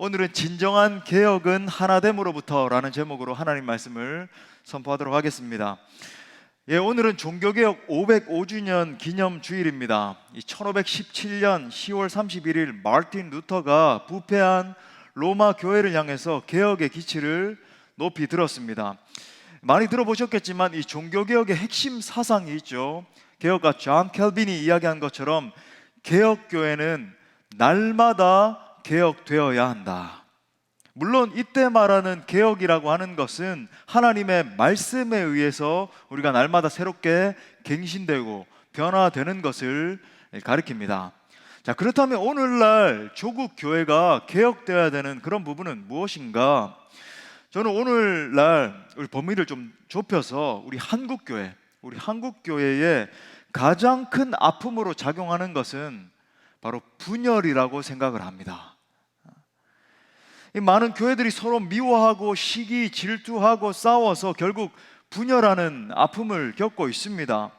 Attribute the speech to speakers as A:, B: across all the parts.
A: 오늘은 진정한 개혁은 하나됨으로부터 라는 제목으로 하나님 말씀을 선포하도록 하겠습니다. 오늘은 종교개혁 505주년 기념 주일입니다. 1517년 10월 31일 마르틴 루터가 부패한 로마 교회를 향해서 개혁의 기치를 높이 들었습니다. 많이 들어보셨겠지만 이 종교개혁의 핵심 사상이 있죠. 개혁가 존 켈빈이 이야기한 것처럼 개혁교회는 날마다 개혁되어야 한다. 물론 이때 말하는 개혁이라고 하는 것은 하나님의 말씀에 의해서 우리가 날마다 새롭게 갱신되고 변화되는 것을 가리킵니다. 자, 그렇다면 오늘날 조국 교회가 개혁되어야 되는 그런 부분은 무엇인가? 저는 오늘날 우리 범위를 좀 좁혀서 우리 한국교회의 가장 큰 아픔으로 작용하는 것은 바로 분열이라고 생각을 합니다. 이 많은 교회들이 서로 미워하고 시기, 질투하고 싸워서 결국 분열하는 아픔을 겪고 있습니다.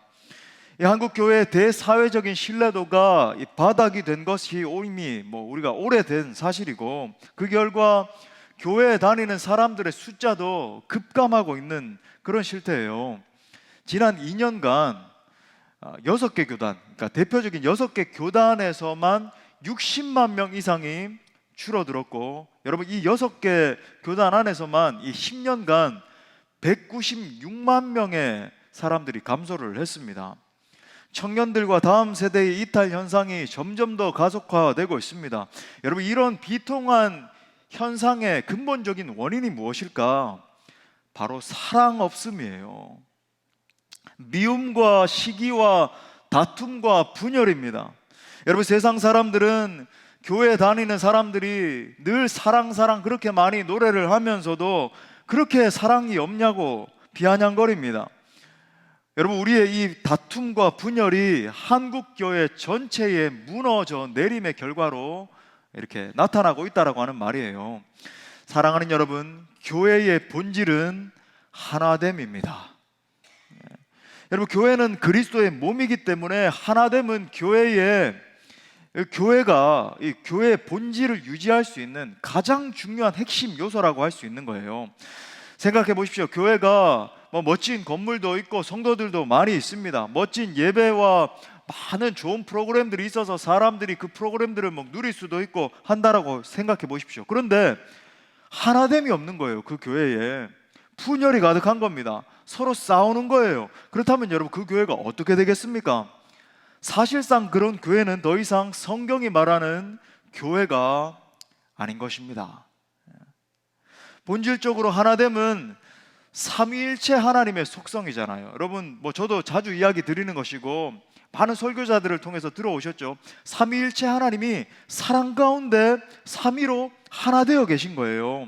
A: 이 한국 교회의 대사회적인 신뢰도가 바닥이 된 것이 이미 우리가 오래된 사실이고, 그 결과 교회에 다니는 사람들의 숫자도 급감하고 있는 그런 실태예요. 지난 2년간 6개 교단, 그러니까 대표적인 6개 교단에서만 60만 명 이상이 줄어들었고, 여러분 이 6개 교단 안에서만 이 10년간 196만 명의 사람들이 감소를 했습니다. 청년들과 다음 세대의 이탈 현상이 점점 더 가속화되고 있습니다. 여러분, 이런 비통한 현상의 근본적인 원인이 무엇일까? 바로 사랑 없음이에요. 미움과 시기와 다툼과 분열입니다. 여러분, 세상 사람들은 교회 다니는 사람들이 늘 사랑 그렇게 많이 노래를 하면서도 그렇게 사랑이 없냐고 비아냥거립니다. 여러분, 우리의 이 다툼과 분열이 한국교회 전체의 무너져 내림의 결과로 이렇게 나타나고 있다라고 하는 말이에요. 사랑하는 여러분, 교회의 본질은 하나됨입니다. 여러분, 교회는 그리스도의 몸이기 때문에 하나됨은 교회가 이 교회의 본질을 유지할 수 있는 가장 중요한 핵심 요소라고 할 수 있는 거예요. 생각해 보십시오. 교회가 멋진 건물도 있고 성도들도 많이 있습니다. 멋진 예배와 많은 좋은 프로그램들이 있어서 사람들이 그 프로그램들을 누릴 수도 있고 한다라고 생각해 보십시오. 그런데 하나됨이 없는 거예요. 그 교회에 분열이 가득한 겁니다. 서로 싸우는 거예요. 그렇다면 여러분, 그 교회가 어떻게 되겠습니까? 사실상 그런 교회는 더 이상 성경이 말하는 교회가 아닌 것입니다. 본질적으로 하나됨은 삼위일체 하나님의 속성이잖아요. 여러분, 저도 자주 이야기 드리는 것이고 많은 설교자들을 통해서 들어오셨죠. 삼위일체 하나님이 사랑 가운데 삼위로 하나 되어 계신 거예요.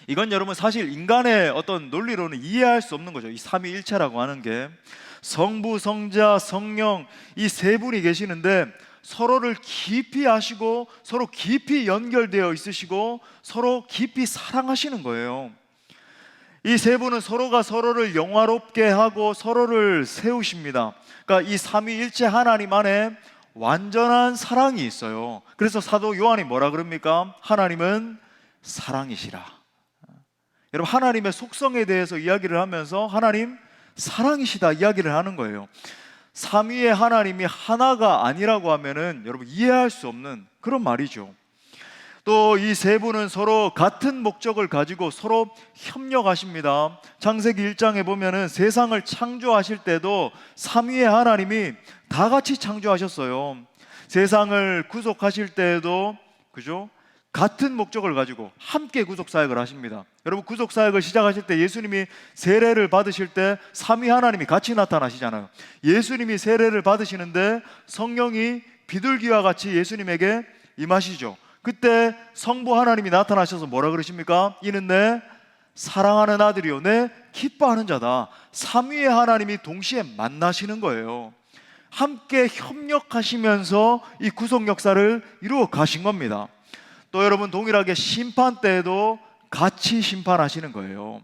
A: 이건 여러분 사실 인간의 어떤 논리로는 이해할 수 없는 거죠. 이 삼위일체라고 하는 게 성부, 성자, 성령 이 세 분이 계시는데 서로를 깊이 아시고 서로 깊이 연결되어 있으시고 서로 깊이 사랑하시는 거예요. 이 세 분은 서로가 서로를 영화롭게 하고 서로를 세우십니다. 그러니까 이 삼위일체 하나님 안에 완전한 사랑이 있어요. 그래서 사도 요한이 뭐라 그럽니까? 하나님은 사랑이시라. 여러분, 하나님의 속성에 대해서 이야기를 하면서 하나님 사랑이시다 이야기를 하는 거예요. 삼위의 하나님이 하나가 아니라고 하면은 여러분 이해할 수 없는 그런 말이죠. 또 이 세 분은 서로 같은 목적을 가지고 서로 협력하십니다. 창세기 1장에 보면은 세상을 창조하실 때도 삼위의 하나님이 다 같이 창조하셨어요. 세상을 구속하실 때에도 그죠? 같은 목적을 가지고 함께 구속사역을 하십니다. 여러분, 구속사역을 시작하실 때 예수님이 세례를 받으실 때 삼위 하나님이 같이 나타나시잖아요. 예수님이 세례를 받으시는데 성령이 비둘기와 같이 예수님에게 임하시죠. 그때 성부 하나님이 나타나셔서 뭐라 그러십니까? 이는 내 사랑하는 아들이요 내 기뻐하는 자다. 삼위의 하나님이 동시에 만나시는 거예요. 함께 협력하시면서 이 구속 역사를 이루어 가신 겁니다. 또 여러분, 동일하게 심판 때에도 같이 심판하시는 거예요.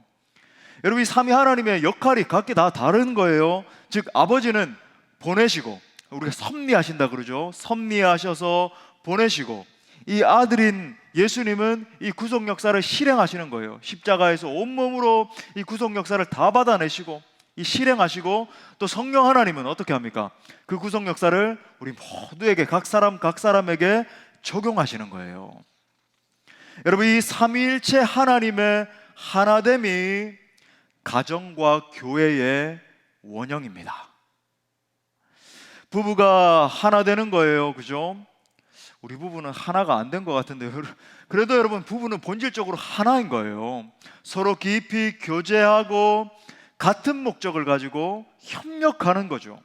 A: 여러분, 이 삼위 하나님의 역할이 각기 다 다른 거예요. 즉 아버지는 보내시고, 우리가 섭리하신다 그러죠. 섭리하셔서 보내시고, 이 아들인 예수님은 이 구속 역사를 실행하시는 거예요. 십자가에서 온몸으로 이 구속 역사를 다 받아내시고 이 실행하시고, 또 성령 하나님은 어떻게 합니까? 그 구속 역사를 우리 모두에게, 각 사람에게 적용하시는 거예요. 여러분, 이 삼위일체 하나님의 하나됨이 가정과 교회의 원형입니다. 부부가 하나 되는 거예요. 그죠? 우리 부부는 하나가 안 된 것 같은데, 그래도 여러분, 부부는 본질적으로 하나인 거예요. 서로 깊이 교제하고 같은 목적을 가지고 협력하는 거죠.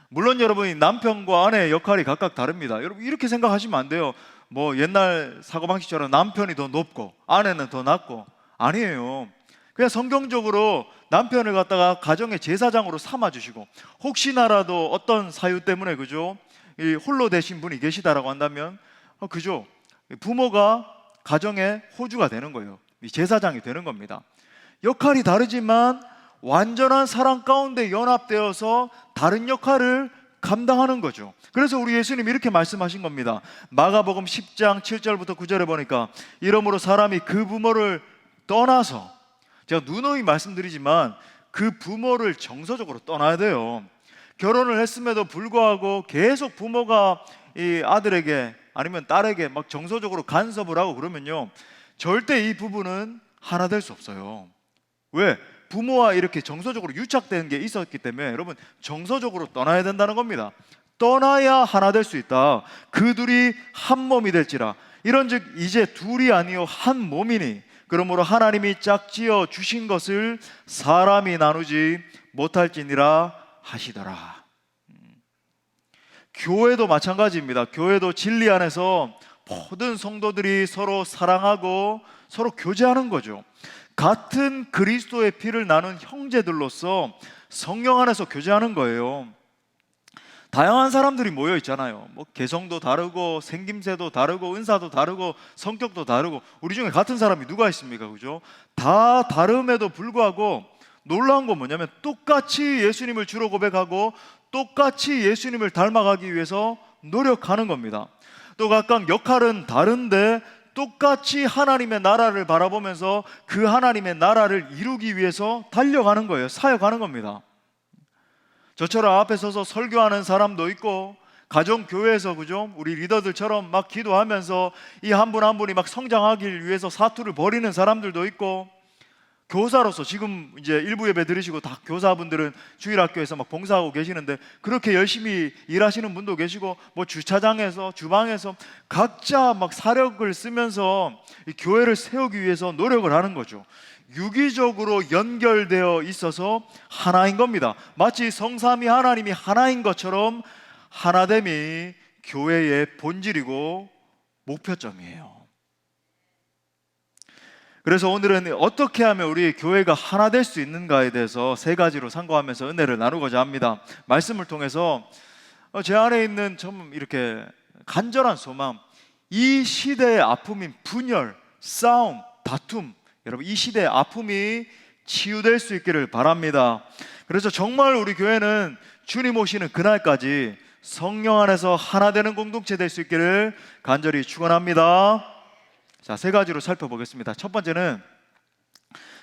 A: 물론 여러분, 남편과 아내의 역할이 각각 다릅니다. 여러분, 이렇게 생각하시면 안 돼요. 뭐 옛날 사고방식처럼 남편이 더 높고 아내는 더 낮고. 아니에요. 그냥 성경적으로 남편을 갖다가 가정의 제사장으로 삼아주시고, 혹시나라도 어떤 사유 때문에, 그죠, 이 홀로 되신 분이 계시다라고 한다면, 그죠, 부모가 가정의 호주가 되는 거예요. 이 제사장이 되는 겁니다. 역할이 다르지만 완전한 사랑 가운데 연합되어서 다른 역할을 감당하는 거죠. 그래서 우리 예수님이 이렇게 말씀하신 겁니다. 마가복음 10장 7절부터 9절에 보니까, 이러므로 사람이 그 부모를 떠나서, 제가 누누이 말씀드리지만 그 부모를 정서적으로 떠나야 돼요. 결혼을 했음에도 불구하고 계속 부모가 이 아들에게 아니면 딸에게 막 정서적으로 간섭을 하고 그러면요, 절대 이 부부는 하나 될 수 없어요. 왜? 부모와 이렇게 정서적으로 유착된 게 있었기 때문에 여러분, 정서적으로 떠나야 된다는 겁니다. 떠나야 하나 될 수 있다. 그 둘이 한 몸이 될지라. 이런즉 이제 둘이 아니요 한 몸이니, 그러므로 하나님이 짝지어 주신 것을 사람이 나누지 못할지니라 하시더라. 교회도 마찬가지입니다. 교회도 진리 안에서 모든 성도들이 서로 사랑하고 서로 교제하는 거죠. 같은 그리스도의 피를 나눈 형제들로서 성령 안에서 교제하는 거예요. 다양한 사람들이 모여 있잖아요. 뭐 개성도 다르고 생김새도 다르고 은사도 다르고 성격도 다르고, 우리 중에 같은 사람이 누가 있습니까? 그죠? 다 다름에도 불구하고 놀라운 건 뭐냐면, 똑같이 예수님을 주로 고백하고 똑같이 예수님을 닮아가기 위해서 노력하는 겁니다. 또 각각 역할은 다른데 똑같이 하나님의 나라를 바라보면서 그 하나님의 나라를 이루기 위해서 달려가는 거예요. 사역하는 겁니다. 저처럼 앞에 서서 설교하는 사람도 있고, 가정교회에서, 그죠, 우리 리더들처럼 막 기도하면서 이 한 분 한 분이 막 성장하길 위해서 사투를 벌이는 사람들도 있고, 교사로서 지금 이제 일부 예배 들으시고 다 교사분들은 주일학교에서 막 봉사하고 계시는데 그렇게 열심히 일하시는 분도 계시고, 뭐 주차장에서 주방에서 각자 막 사력을 쓰면서 이 교회를 세우기 위해서 노력을 하는 거죠. 유기적으로 연결되어 있어서 하나인 겁니다. 마치 성삼위 하나님이 하나인 것처럼 하나됨이 교회의 본질이고 목표점이에요. 그래서 오늘은 어떻게 하면 우리 교회가 하나 될 수 있는가에 대해서 세 가지로 상고하면서 은혜를 나누고자 합니다. 말씀을 통해서 제 안에 있는 좀 이렇게 간절한 소망, 이 시대의 아픔인 분열, 싸움, 다툼, 여러분, 이 시대의 아픔이 치유될 수 있기를 바랍니다. 그래서 정말 우리 교회는 주님 오시는 그날까지 성령 안에서 하나 되는 공동체 될 수 있기를 간절히 축원합니다. 자, 세 가지로 살펴보겠습니다. 첫 번째는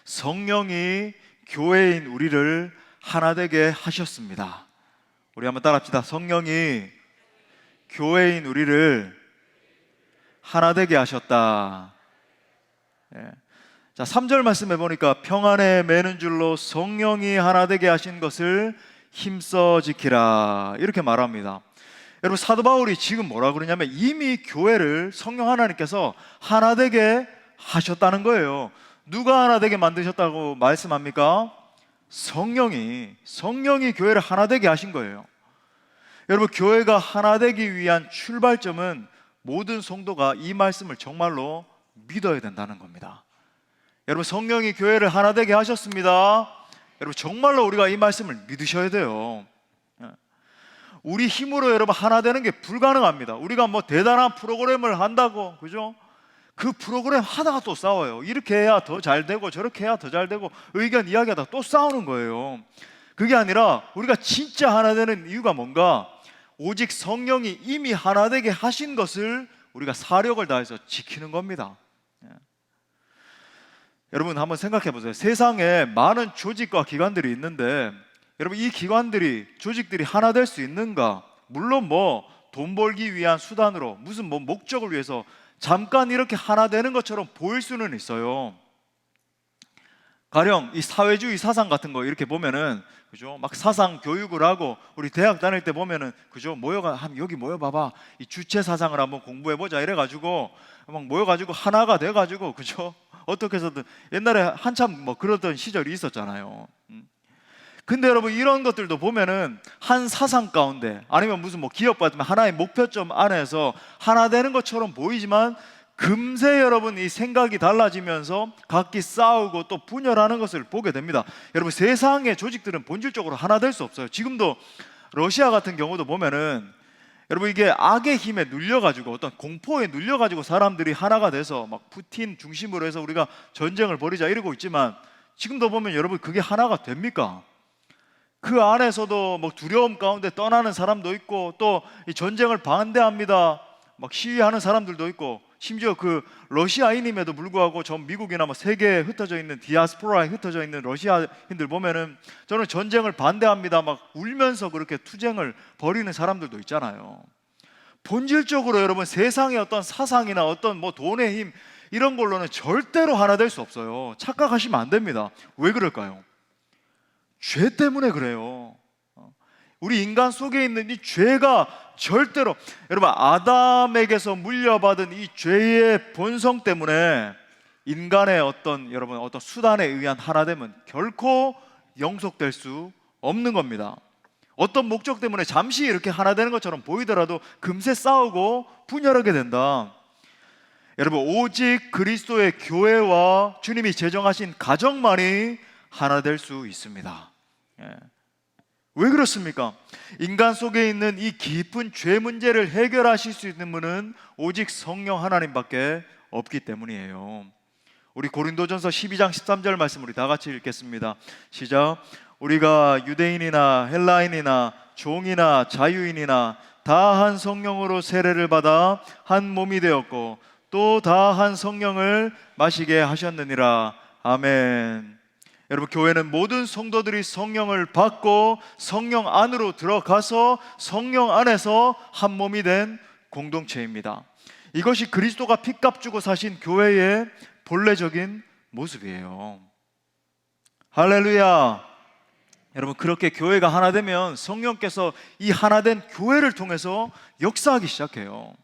A: 성령이 교회인 우리를 하나 되게 하셨습니다. 우리 한번 따라합시다. 성령이 교회인 우리를 하나 되게 하셨다. 예. 자, 3절 말씀해 보니까 평안에 매는 줄로 성령이 하나 되게 하신 것을 힘써 지키라, 이렇게 말합니다. 여러분, 사도 바울이 지금 뭐라 그러냐면 이미 교회를 성령 하나님께서 하나 되게 하셨다는 거예요. 누가 하나 되게 만드셨다고 말씀합니까? 성령이 교회를 하나 되게 하신 거예요. 여러분, 교회가 하나 되기 위한 출발점은 모든 성도가 이 말씀을 정말로 믿어야 된다는 겁니다. 여러분, 성령이 교회를 하나 되게 하셨습니다. 여러분, 정말로 우리가 이 말씀을 믿으셔야 돼요. 우리 힘으로 여러분 하나 되는 게 불가능합니다. 우리가 뭐 대단한 프로그램을 한다고, 그죠? 그 프로그램 하다가 또 싸워요. 이렇게 해야 더 잘 되고 저렇게 해야 더 잘 되고 의견 이야기하다가 또 싸우는 거예요. 그게 아니라 우리가 진짜 하나 되는 이유가 뭔가? 오직 성령이 이미 하나 되게 하신 것을 우리가 사력을 다해서 지키는 겁니다. 예. 여러분 한번 생각해 보세요. 세상에 많은 조직과 기관들이 있는데 여러분 이 기관들이 조직들이 하나 될 수 있는가? 물론 뭐 돈 벌기 위한 수단으로 무슨 뭐 목적을 위해서 잠깐 이렇게 하나 되는 것처럼 보일 수는 있어요. 가령 이 사회주의 사상 같은 거 이렇게 보면은 그죠? 막 사상 교육을 하고 우리 대학 다닐 때 보면은 그죠? 모여가 한 여기 모여 봐봐. 이 주체 사상을 한번 공부해 보자 이래 가지고 막 모여 가지고 하나가 돼 가지고 그죠? 어떻게 해서든 옛날에 한참 뭐 그러던 시절이 있었잖아요. 근데 여러분 이런 것들도 보면은 한 사상 가운데 아니면 무슨 뭐 기업 같으면 하나의 목표점 안에서 하나 되는 것처럼 보이지만 금세 여러분 이 생각이 달라지면서 각기 싸우고 또 분열하는 것을 보게 됩니다. 여러분 세상의 조직들은 본질적으로 하나 될 수 없어요. 지금도 러시아 같은 경우도 보면은 여러분 이게 악의 힘에 눌려가지고 어떤 공포에 눌려가지고 사람들이 하나가 돼서 막 푸틴 중심으로 해서 우리가 전쟁을 벌이자 이러고 있지만 지금도 보면 여러분 그게 하나가 됩니까? 그 안에서도 뭐 두려움 가운데 떠나는 사람도 있고 또 이 전쟁을 반대합니다 막 시위하는 사람들도 있고 심지어 그 러시아인임에도 불구하고 전 미국이나 뭐 세계에 흩어져 있는 디아스포라에 흩어져 있는 러시아인들 보면은 저는 전쟁을 반대합니다 막 울면서 그렇게 투쟁을 벌이는 사람들도 있잖아요. 본질적으로 여러분 세상의 어떤 사상이나 어떤 뭐 돈의 힘 이런 걸로는 절대로 하나 될 수 없어요. 착각하시면 안 됩니다. 왜 그럴까요? 죄 때문에 그래요. 우리 인간 속에 있는 이 죄가 절대로 여러분 아담에게서 물려받은 이 죄의 본성 때문에 인간의 어떤 여러분 어떤 수단에 의한 하나됨은 결코 영속될 수 없는 겁니다. 어떤 목적 때문에 잠시 이렇게 하나 되는 것처럼 보이더라도 금세 싸우고 분열하게 된다. 여러분 오직 그리스도의 교회와 주님이 제정하신 가정만이 하나 될 수 있습니다. 예. 왜 그렇습니까? 인간 속에 있는 이 깊은 죄 문제를 해결하실 수 있는 분은 오직 성령 하나님밖에 없기 때문이에요. 우리 고린도전서 12장 13절 말씀 우리 다 같이 읽겠습니다. 시작. 우리가 유대인이나 헬라인이나 종이나 자유인이나 다 한 성령으로 세례를 받아 한 몸이 되었고 또 다 한 성령을 마시게 하셨느니라. 아멘. 여러분 교회는 모든 성도들이 성령을 받고 성령 안으로 들어가서 성령 안에서 한 몸이 된 공동체입니다. 이것이 그리스도가 핏값 주고 사신 교회의 본래적인 모습이에요. 할렐루야. 여러분 그렇게 교회가 하나 되면 성령께서 이 하나 된 교회를 통해서 역사하기 시작해요.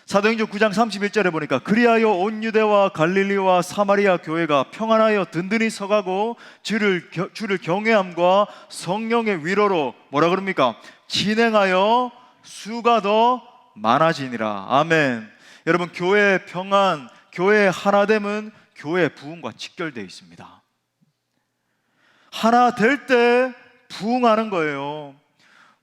A: 사도행전 9장 31절에 보니까 그리하여 온 유대와 갈릴리와 사마리아 교회가 평안하여 든든히 서가고 주를 경외함과 성령의 위로로 뭐라 그럽니까? 진행하여 수가 더 많아지니라. 아멘. 여러분 교회의 평안, 교회의 하나됨은 교회의 부흥과 직결되어 있습니다. 하나 될 때 부흥하는 거예요.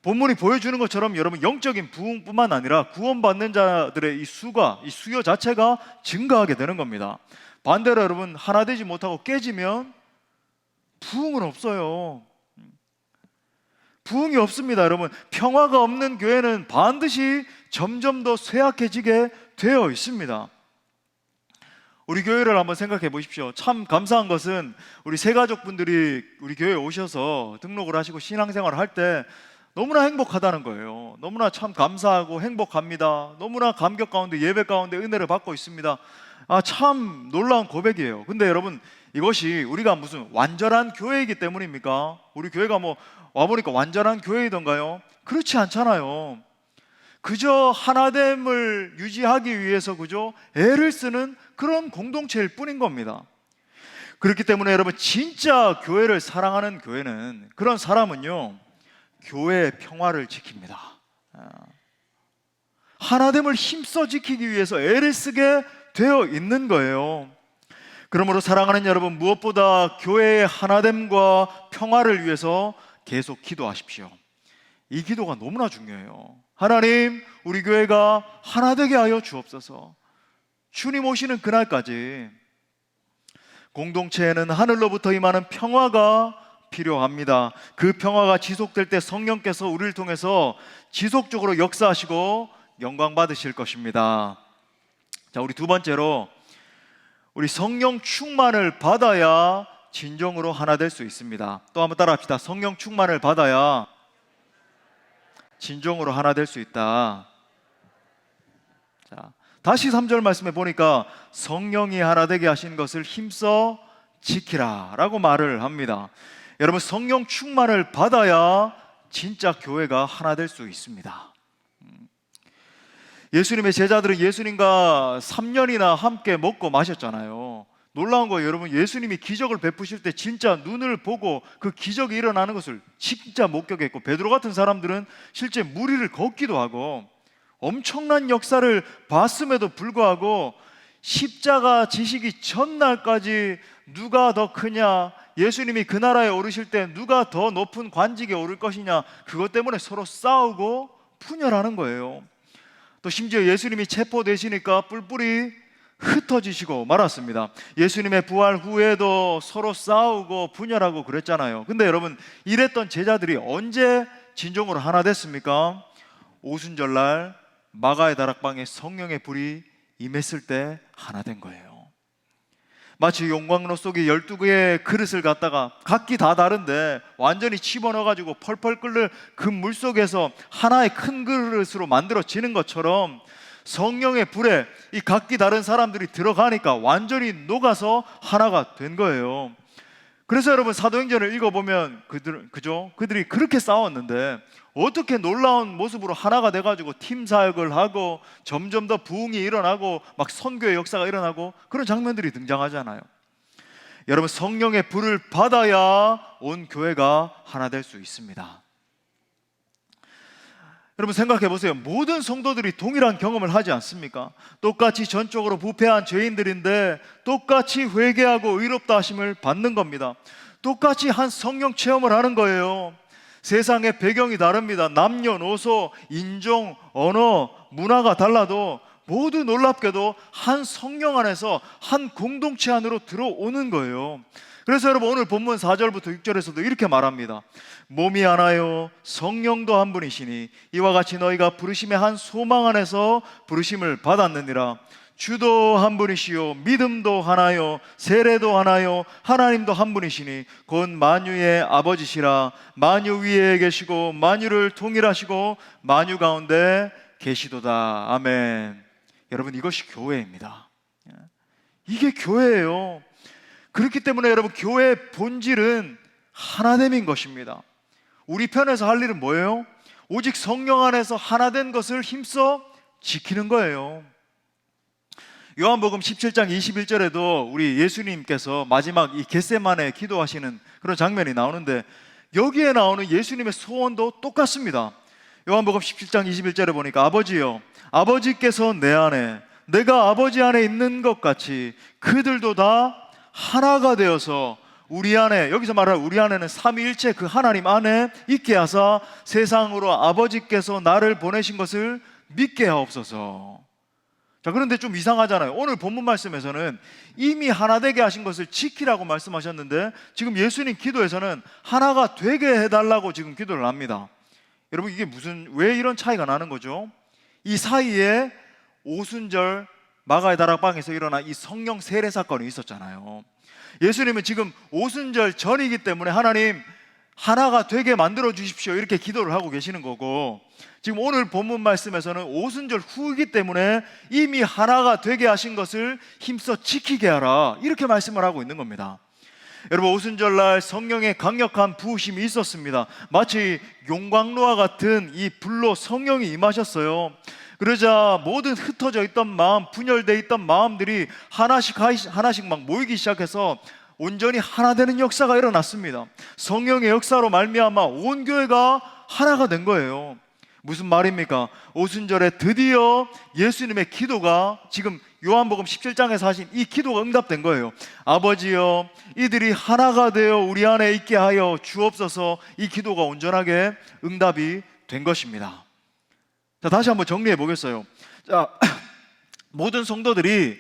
A: 본문이 보여주는 것처럼 여러분 영적인 부흥뿐만 아니라 구원받는 자들의 이 수가, 이 수요 자체가 증가하게 되는 겁니다. 반대로 여러분 하나 되지 못하고 깨지면 부흥은 없어요. 부흥이 없습니다. 여러분 평화가 없는 교회는 반드시 점점 더 쇠약해지게 되어 있습니다. 우리 교회를 한번 생각해 보십시오. 참 감사한 것은 우리 새가족분들이 우리 교회에 오셔서 등록을 하시고 신앙생활을 할 때 너무나 행복하다는 거예요. 너무나 참 감사하고 행복합니다. 너무나 감격 가운데 예배 가운데 은혜를 받고 있습니다. 참 놀라운 고백이에요. 근데 여러분 이것이 우리가 무슨 완전한 교회이기 때문입니까? 우리 교회가 뭐 와보니까 완전한 교회이던가요? 그렇지 않잖아요. 그저 하나됨을 유지하기 위해서 그저 애를 쓰는 그런 공동체일 뿐인 겁니다. 그렇기 때문에 여러분 진짜 교회를 사랑하는 교회는 그런 사람은요 교회의 평화를 지킵니다. 하나됨을 힘써 지키기 위해서 애를 쓰게 되어 있는 거예요. 그러므로 사랑하는 여러분 무엇보다 교회의 하나됨과 평화를 위해서 계속 기도하십시오. 이 기도가 너무나 중요해요. 하나님 우리 교회가 하나 되게 하여 주옵소서. 주님 오시는 그날까지 공동체에는 하늘로부터 임하는 평화가 필요합니다. 그 평화가 지속될 때 성령께서 우리를 통해서 지속적으로 역사하시고 영광 받으실 것입니다. 자, 우리 두 번째로 우리 성령 충만을 받아야 진정으로 하나 될 수 있습니다. 또 한번 따라 합시다. 성령 충만을 받아야 진정으로 하나 될 수 있다. 자, 다시 3절 말씀에 보니까 성령이 하나 되게 하신 것을 힘써 지키라 라고 말을 합니다. 여러분, 성령 충만을 받아야 진짜 교회가 하나 될 수 있습니다. 예수님의 제자들은 예수님과 3년이나 함께 먹고 마셨잖아요. 놀라운 거예요. 여러분, 예수님이 기적을 베푸실 때 진짜 눈을 보고 그 기적이 일어나는 것을 진짜 목격했고, 베드로 같은 사람들은 실제 물 위를 걷기도 하고 엄청난 역사를 봤음에도 불구하고 십자가 지시기 전날까지 누가 더 크냐, 예수님이 그 나라에 오르실 때 누가 더 높은 관직에 오를 것이냐, 그것 때문에 서로 싸우고 분열하는 거예요. 또 심지어 예수님이 체포되시니까 뿔뿔이 흩어지시고 말았습니다. 예수님의 부활 후에도 서로 싸우고 분열하고 그랬잖아요. 근데 여러분, 이랬던 제자들이 언제 진정으로 하나 됐습니까? 오순절날 마가의 다락방에 성령의 불이 임했을 때 하나 된 거예요. 마치 용광로 속에 12개의 그릇을 갖다가 각기 다 다른데 완전히 집어넣어가지고 펄펄 끓는 그 물 속에서 하나의 큰 그릇으로 만들어지는 것처럼 성령의 불에 이 각기 다른 사람들이 들어가니까 완전히 녹아서 하나가 된 거예요. 그래서 여러분, 사도행전을 읽어보면 그들이 그렇게 싸웠는데 어떻게 놀라운 모습으로 하나가 돼가지고 팀 사역을 하고 점점 더 부흥이 일어나고 막 선교의 역사가 일어나고 그런 장면들이 등장하잖아요. 여러분, 성령의 불을 받아야 온 교회가 하나 될 수 있습니다. 여러분, 생각해 보세요. 모든 성도들이 동일한 경험을 하지 않습니까? 똑같이 전적으로 부패한 죄인들인데 똑같이 회개하고 의롭다 하심을 받는 겁니다. 똑같이 한 성령 체험을 하는 거예요. 세상의 배경이 다릅니다. 남녀노소, 인종, 언어, 문화가 달라도 모두 놀랍게도 한 성령 안에서 한 공동체 안으로 들어오는 거예요. 그래서 여러분, 오늘 본문 4절부터 6절에서도 이렇게 말합니다. 몸이 하나요 성령도 한 분이시니 이와 같이 너희가 부르심의 한 소망 안에서 부르심을 받았느니라. 주도 한 분이시요 믿음도 하나요 세례도 하나요 하나님도 한 분이시니 곧 만유의 아버지시라. 만유 위에 계시고 만유를 통일하시고 만유 가운데 계시도다. 아멘. 여러분, 이것이 교회입니다. 이게 교회예요. 그렇기 때문에 여러분, 교회의 본질은 하나됨인 것입니다. 우리 편에서 할 일은 뭐예요? 오직 성령 안에서 하나된 것을 힘써 지키는 거예요. 요한복음 17장 21절에도 우리 예수님께서 마지막 이 겟세마네 기도하시는 그런 장면이 나오는데 여기에 나오는 예수님의 소원도 똑같습니다. 요한복음 17장 21절에 보니까 아버지여, 아버지께서 내 안에 내가 아버지 안에 있는 것 같이 그들도 다 하나가 되어서 우리 안에, 여기서 말하는 우리 안에는 삼위일체 그 하나님 안에 있게 하사 세상으로 아버지께서 나를 보내신 것을 믿게 하옵소서. 자, 그런데 좀 이상하잖아요. 오늘 본문 말씀에서는 이미 하나 되게 하신 것을 지키라고 말씀하셨는데 지금 예수님 기도에서는 하나가 되게 해달라고 지금 기도를 합니다. 여러분, 이게 왜 이런 차이가 나는 거죠? 이 사이에 오순절 마가의 다락방에서 일어난 이 성령 세례 사건이 있었잖아요. 예수님은 지금 오순절 전이기 때문에 하나님 하나가 되게 만들어 주십시오 이렇게 기도를 하고 계시는 거고, 지금 오늘 본문 말씀에서는 오순절 후이기 때문에 이미 하나가 되게 하신 것을 힘써 지키게 하라 이렇게 말씀을 하고 있는 겁니다. 여러분, 오순절날 성령의 강력한 부으심이 있었습니다. 마치 용광로와 같은 이 불로 성령이 임하셨어요. 그러자 모든 흩어져 있던 마음, 분열되어 있던 마음들이 하나씩 막 모이기 시작해서 온전히 하나 되는 역사가 일어났습니다. 성령의 역사로 말미암아 온 교회가 하나가 된 거예요. 무슨 말입니까? 오순절에 드디어 예수님의 기도가 지금 요한복음 17장에서 하신 이 기도가 응답된 거예요. 아버지여, 이들이 하나가 되어 우리 안에 있게 하여 주옵소서. 이 기도가 온전하게 응답이 된 것입니다. 자, 다시 한번 정리해 보겠어요. 자, 모든 성도들이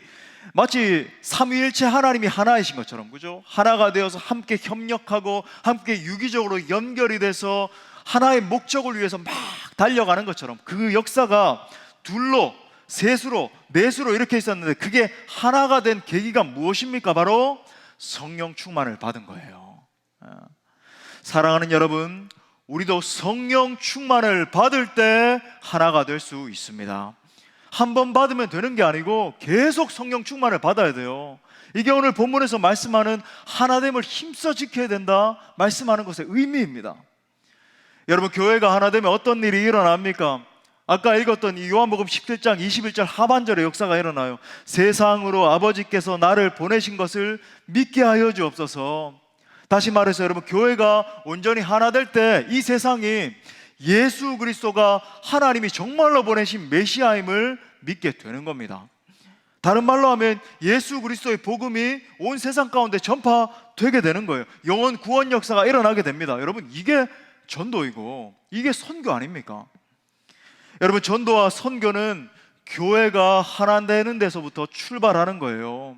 A: 마치 삼위일체 하나님이 하나이신 것처럼, 그죠? 하나가 되어서 함께 협력하고 함께 유기적으로 연결이 돼서 하나의 목적을 위해서 막 달려가는 것처럼 그 역사가 둘로, 셋으로, 넷으로 이렇게 있었는데 그게 하나가 된 계기가 무엇입니까? 바로 성령 충만을 받은 거예요. 사랑하는 여러분, 우리도 성령 충만을 받을 때 하나가 될 수 있습니다. 한 번 받으면 되는 게 아니고 계속 성령 충만을 받아야 돼요. 이게 오늘 본문에서 말씀하는 하나됨을 힘써 지켜야 된다 말씀하는 것의 의미입니다. 여러분, 교회가 하나되면 어떤 일이 일어납니까? 아까 읽었던 이 요한복음 17장 21절 하반절의 역사가 일어나요. 세상으로 아버지께서 나를 보내신 것을 믿게 하여 주옵소서. 다시 말해서 여러분, 교회가 온전히 하나 될 때 이 세상이 예수 그리스도가 하나님이 정말로 보내신 메시아임을 믿게 되는 겁니다. 다른 말로 하면 예수 그리스도의 복음이 온 세상 가운데 전파되게 되는 거예요. 영혼 구원 역사가 일어나게 됩니다. 여러분, 이게 전도이고 이게 선교 아닙니까? 여러분, 전도와 선교는 교회가 하나 되는 데서부터 출발하는 거예요.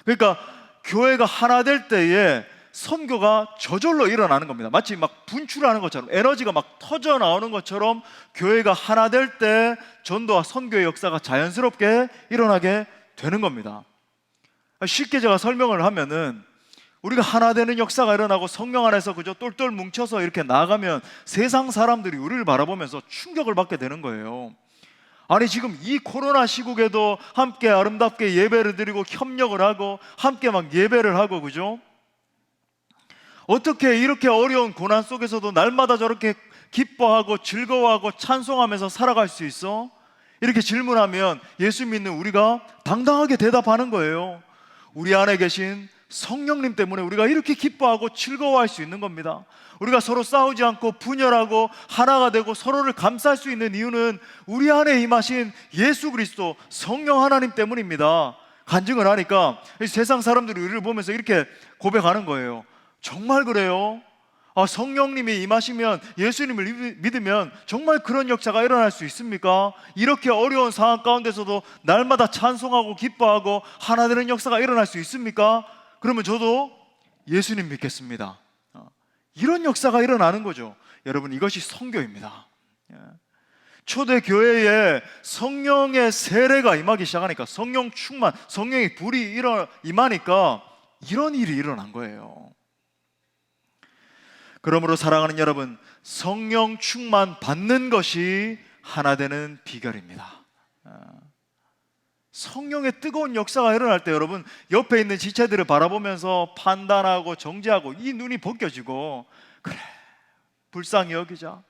A: 그러니까 교회가 하나 될 때에 선교가 저절로 일어나는 겁니다. 마치 막 분출하는 것처럼, 에너지가 막 터져 나오는 것처럼 교회가 하나 될 때 전도와 선교의 역사가 자연스럽게 일어나게 되는 겁니다. 쉽게 제가 설명을 하면은, 우리가 하나 되는 역사가 일어나고 성령 안에서 그저 똘똘 뭉쳐서 이렇게 나가면 세상 사람들이 우리를 바라보면서 충격을 받게 되는 거예요. 아니, 지금 이 코로나 시국에도 함께 아름답게 예배를 드리고 협력을 하고 함께 막 예배를 하고, 그죠? 어떻게 이렇게 어려운 고난 속에서도 날마다 저렇게 기뻐하고 즐거워하고 찬송하면서 살아갈 수 있어? 이렇게 질문하면 예수 믿는 우리가 당당하게 대답하는 거예요. 우리 안에 계신 성령님 때문에 우리가 이렇게 기뻐하고 즐거워할 수 있는 겁니다. 우리가 서로 싸우지 않고 분열하고 하나가 되고 서로를 감쌀 수 있는 이유는 우리 안에 임하신 예수 그리스도 성령 하나님 때문입니다. 간증을 하니까 세상 사람들이 우리를 보면서 이렇게 고백하는 거예요. 정말 그래요? 성령님이 임하시면, 예수님을 믿으면 정말 그런 역사가 일어날 수 있습니까? 이렇게 어려운 상황 가운데서도 날마다 찬송하고 기뻐하고 하나 되는 역사가 일어날 수 있습니까? 그러면 저도 예수님 믿겠습니다. 이런 역사가 일어나는 거죠. 여러분, 이것이 선교입니다. 초대 교회에 성령의 세례가 임하기 시작하니까, 성령 충만, 성령의 불이 임하니까 이런 일이 일어난 거예요. 그러므로 사랑하는 여러분, 성령 충만 받는 것이 하나 되는 비결입니다. 성령의 뜨거운 역사가 일어날 때 여러분, 옆에 있는 지체들을 바라보면서 판단하고 정죄하고 이 눈이 벗겨지고, 그래, 불쌍히 여기자,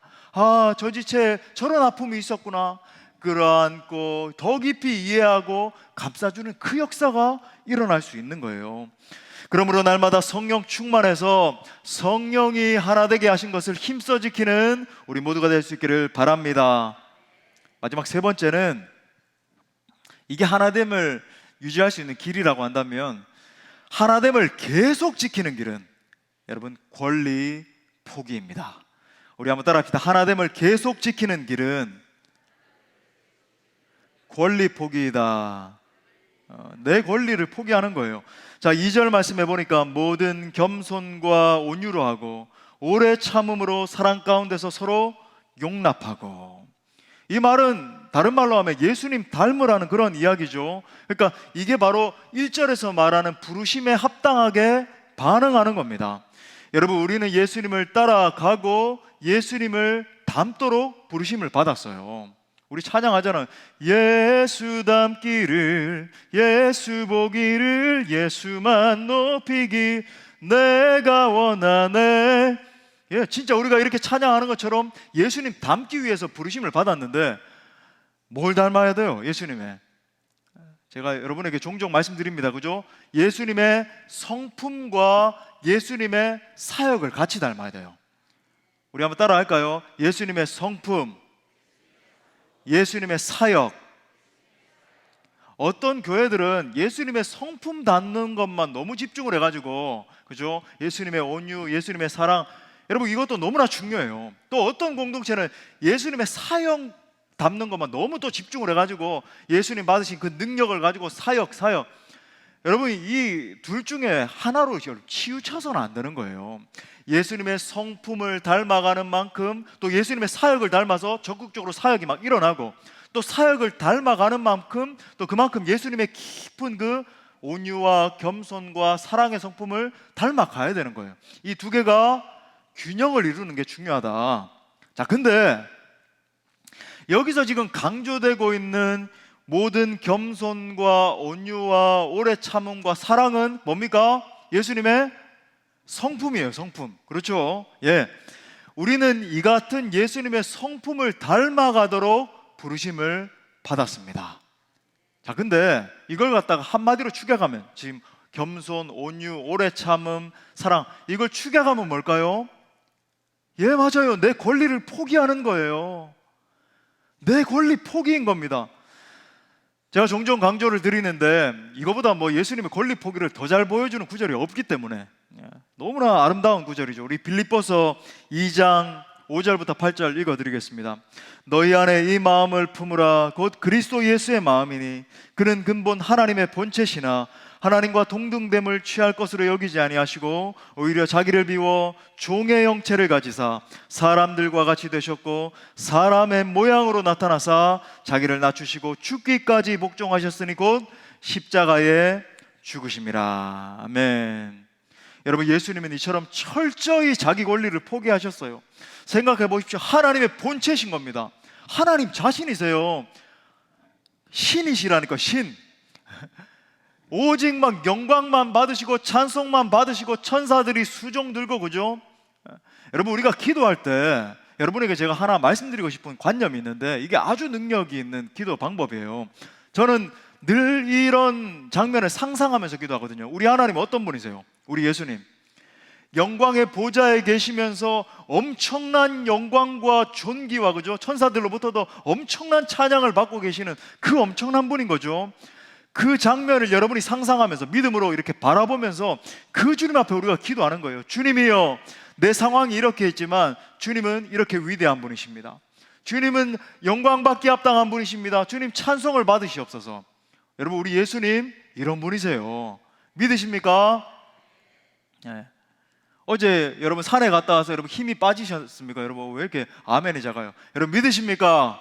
A: 저 지체에 저런 아픔이 있었구나, 끌어안고 더 깊이 이해하고 감싸주는 그 역사가 일어날 수 있는 거예요. 그러므로 날마다 성령 충만해서 성령이 하나 되게 하신 것을 힘써 지키는 우리 모두가 될 수 있기를 바랍니다. 마지막 세 번째는, 이게 하나됨을 유지할 수 있는 길이라고 한다면, 하나됨을 계속 지키는 길은 여러분, 권리 포기입니다. 우리 한번 따라합시다. 하나됨을 계속 지키는 길은 권리 포기이다. 내 권리를 포기하는 거예요. 자, 2절 말씀해 보니까 모든 겸손과 온유로 하고 오래 참음으로 사랑 가운데서 서로 용납하고, 이 말은 다른 말로 하면 예수님 닮으라는 그런 이야기죠. 그러니까 이게 바로 1절에서 말하는 부르심에 합당하게 반응하는 겁니다. 여러분, 우리는 예수님을 따라가고 예수님을 닮도록 부르심을 받았어요. 우리 찬양하잖아요. 예수 닮기를, 예수 보기를, 예수만 높이기 내가 원하네. 진짜 우리가 이렇게 찬양하는 것처럼 예수님 닮기 위해서 부르심을 받았는데, 뭘 닮아야 돼요? 예수님의, 제가 여러분에게 종종 말씀드립니다, 그죠? 예수님의 성품과 예수님의 사역을 같이 닮아야 돼요. 우리 한번 따라 할까요? 예수님의 성품, 예수님의 사역. 어떤 교회들은 예수님의 성품 닮는 것만 너무 집중을 해가지고, 그죠? 예수님의 온유, 예수님의 사랑, 여러분 이것도 너무나 중요해요. 또 어떤 공동체는 예수님의 사역 담는 것만 너무 또 집중을 해가지고 예수님 받으신 그 능력을 가지고 사역. 여러분, 이 둘 중에 하나로 치우쳐서는 안 되는 거예요. 예수님의 성품을 닮아가는 만큼 또 예수님의 사역을 닮아서 적극적으로 사역이 막 일어나고, 또 사역을 닮아가는 만큼 또 그만큼 예수님의 깊은 그 온유와 겸손과 사랑의 성품을 닮아가야 되는 거예요. 이 두 개가 균형을 이루는 게 중요하다. 자, 근데 여기서 지금 강조되고 있는 모든 겸손과 온유와 오래 참음과 사랑은 뭡니까? 예수님의 성품이에요. 성품. 그렇죠? 예. 우리는 이 같은 예수님의 성품을 닮아가도록 부르심을 받았습니다. 자, 근데 이걸 갖다가 한마디로 축약하면, 지금 겸손, 온유, 오래 참음, 사랑, 이걸 축약하면 뭘까요? 예, 맞아요. 내 권리를 포기하는 거예요. 내 권리 포기인 겁니다. 제가 종종 강조를 드리는데, 이거보다 뭐 예수님의 권리 포기를 더 잘 보여주는 구절이 없기 때문에 너무나 아름다운 구절이죠. 우리 빌립보서 2장 5절부터 8절 읽어드리겠습니다. 너희 안에 이 마음을 품으라. 곧 그리스도 예수의 마음이니 그는 근본 하나님의 본체시나 하나님과 동등됨을 취할 것으로 여기지 아니하시고 오히려 자기를 비워 종의 형체를 가지사 사람들과 같이 되셨고 사람의 모양으로 나타나사 자기를 낮추시고 죽기까지 복종하셨으니 곧 십자가에 죽으심이라. 아멘. 여러분, 예수님은 이처럼 철저히 자기 권리를 포기하셨어요. 생각해 보십시오. 하나님의 본체신 겁니다. 하나님 자신이세요. 신이시라니까, 신. 오직 막 영광만 받으시고 찬송만 받으시고 천사들이 수종 들고, 그죠? 여러분, 우리가 기도할 때 여러분에게 제가 하나 말씀드리고 싶은 관념이 있는데, 이게 아주 능력이 있는 기도 방법이에요. 저는 늘 이런 장면을 상상하면서 기도하거든요. 우리 하나님 어떤 분이세요? 우리 예수님 영광의 보좌에 계시면서 엄청난 영광과 존귀와, 그죠? 천사들로부터도 엄청난 찬양을 받고 계시는 그 엄청난 분인 거죠. 그 장면을 여러분이 상상하면서 믿음으로 이렇게 바라보면서 그 주님 앞에 우리가 기도하는 거예요. 주님이여, 내 상황이 이렇게 있지만 주님은 이렇게 위대한 분이십니다. 주님은 영광받기 합당한 분이십니다. 주님 찬송을 받으시옵소서. 여러분, 우리 예수님 이런 분이세요. 믿으십니까? 네. 어제 여러분 산에 갔다 와서 여러분 힘이 빠지셨습니까? 여러분 왜 이렇게 아멘이 작아요? 여러분 믿으십니까?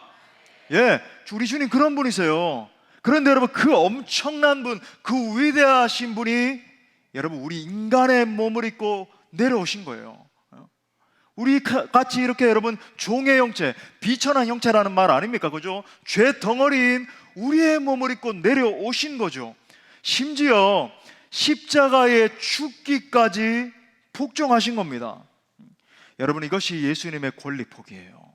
A: 예, 우리 주님 그런 분이세요. 그런데 여러분, 그 엄청난 분, 그 위대하신 분이 여러분 우리 인간의 몸을 입고 내려오신 거예요. 우리 같이 이렇게 여러분 종의 형체, 비천한 형체라는 말 아닙니까? 그죠? 죄 덩어리인 우리의 몸을 입고 내려오신 거죠. 심지어 십자가에 죽기까지 복종하신 겁니다. 여러분, 이것이 예수님의 권리 포기예요.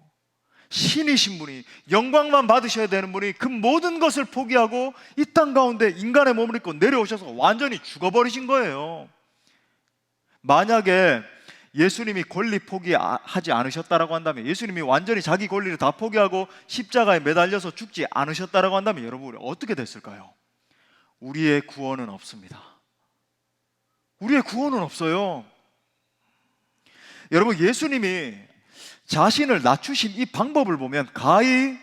A: 신이신 분이, 영광만 받으셔야 되는 분이 그 모든 것을 포기하고 이 땅 가운데 인간의 몸을 입고 내려오셔서 완전히 죽어버리신 거예요. 만약에 예수님이 권리 포기하지 않으셨다라고 한다면, 예수님이 완전히 자기 권리를 다 포기하고 십자가에 매달려서 죽지 않으셨다라고 한다면 여러분, 우리 어떻게 됐을까요? 우리의 구원은 없습니다. 우리의 구원은 없어요. 여러분, 예수님이 자신을 낮추신 이 방법을 보면 가히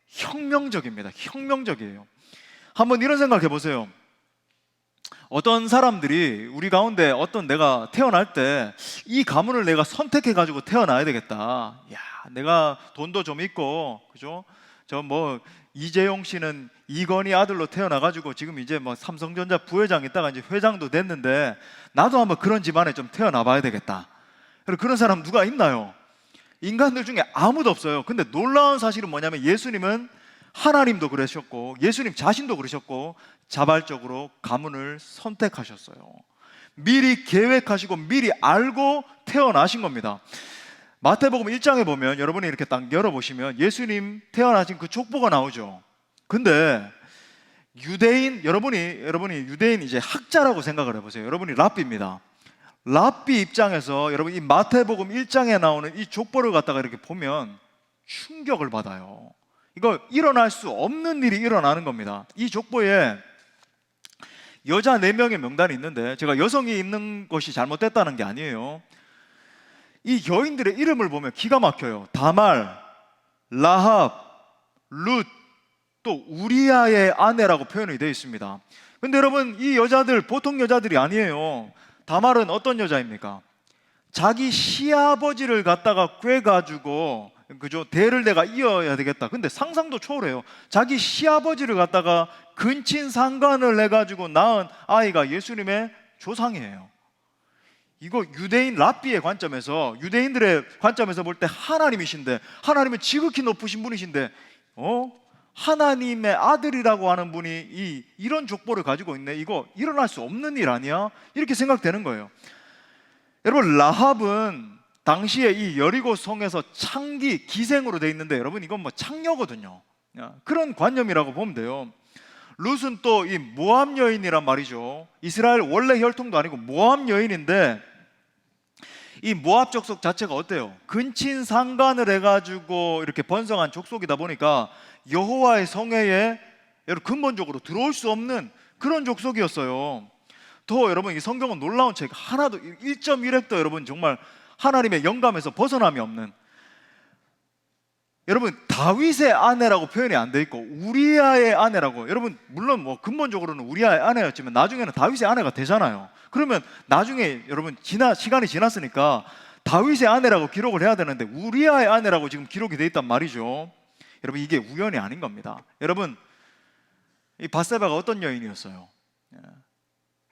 A: 혁명적입니다. 혁명적이에요. 한번 이런 생각해 보세요. 어떤 사람들이 우리 가운데 어떤 내가 태어날 때 이 가문을 내가 선택해 가지고 태어나야 되겠다. 야, 내가 돈도 좀 있고, 그죠? 저 뭐 이재용 씨는 이건희 아들로 태어나 가지고 지금 이제 뭐 삼성전자 부회장 있다가 이제 회장도 됐는데 나도 한번 그런 집안에 좀 태어나 봐야 되겠다. 그런 사람 누가 있나요? 인간들 중에 아무도 없어요. 근데 놀라운 사실은 뭐냐면 예수님은 하나님도 그러셨고 예수님 자신도 그러셨고 자발적으로 가문을 선택하셨어요. 미리 계획하시고 미리 알고 태어나신 겁니다. 마태복음 1장에 보면 여러분이 이렇게 딱 열어보시면 예수님 태어나신 그 족보가 나오죠. 근데 유대인, 여러분이 유대인 이제 학자라고 생각을 해보세요. 여러분이 랍비입니다. 랍비 입장에서 여러분 이 마태복음 1장에 나오는 이 족보를 갖다가 이렇게 보면 충격을 받아요. 이거 일어날 수 없는 일이 일어나는 겁니다. 이 족보에 여자 4명의 명단이 있는데 제가 여성이 있는 것이 잘못됐다는 게 아니에요. 이 여인들의 이름을 보면 기가 막혀요. 다말, 라합, 룻, 또 우리아의 아내라고 표현이 되어 있습니다. 근데 여러분, 이 여자들 보통 여자들이 아니에요. 다말은 어떤 여자입니까? 자기 시아버지를 갖다가 꿰가지고 그죠? 대를 내가 이어야 되겠다. 근데 상상도 초월해요. 자기 시아버지를 갖다가 근친상간을 해가지고 낳은 아이가 예수님의 조상이에요. 이거 유대인 랍비의 관점에서, 유대인들의 관점에서 볼 때 하나님이신데, 하나님은 지극히 높으신 분이신데, 하나님의 아들이라고 하는 분이 이런 족보를 가지고 있네. 이거 일어날 수 없는 일 아니야? 이렇게 생각되는 거예요. 여러분, 라합은 당시에 이 여리고 성에서 창기, 기생으로 돼 있는데, 여러분 이건 뭐 창녀거든요. 그런 관념이라고 보면 돼요. 룻은 또 이 모압 여인이란 말이죠. 이스라엘 원래 혈통도 아니고 모압 여인인데, 이 모압 족속 자체가 어때요? 근친상간을 해가지고 이렇게 번성한 족속이다 보니까 여호와의 성회에 근본적으로 들어올 수 없는 그런 족속이었어요. 더 여러분, 이 성경은 놀라운 책 하나도 1.1획도 여러분 정말 하나님의 영감에서 벗어남이 없는, 여러분 다윗의 아내라고 표현이 안 돼 있고 우리아의 아내라고, 여러분 물론 뭐 근본적으로는 우리아의 아내였지만 나중에는 다윗의 아내가 되잖아요. 그러면 나중에 여러분 시간이 지났으니까 다윗의 아내라고 기록을 해야 되는데 우리아의 아내라고 지금 기록이 돼 있단 말이죠. 여러분 이게 우연이 아닌 겁니다. 여러분 이 밧세바가 어떤 여인이었어요?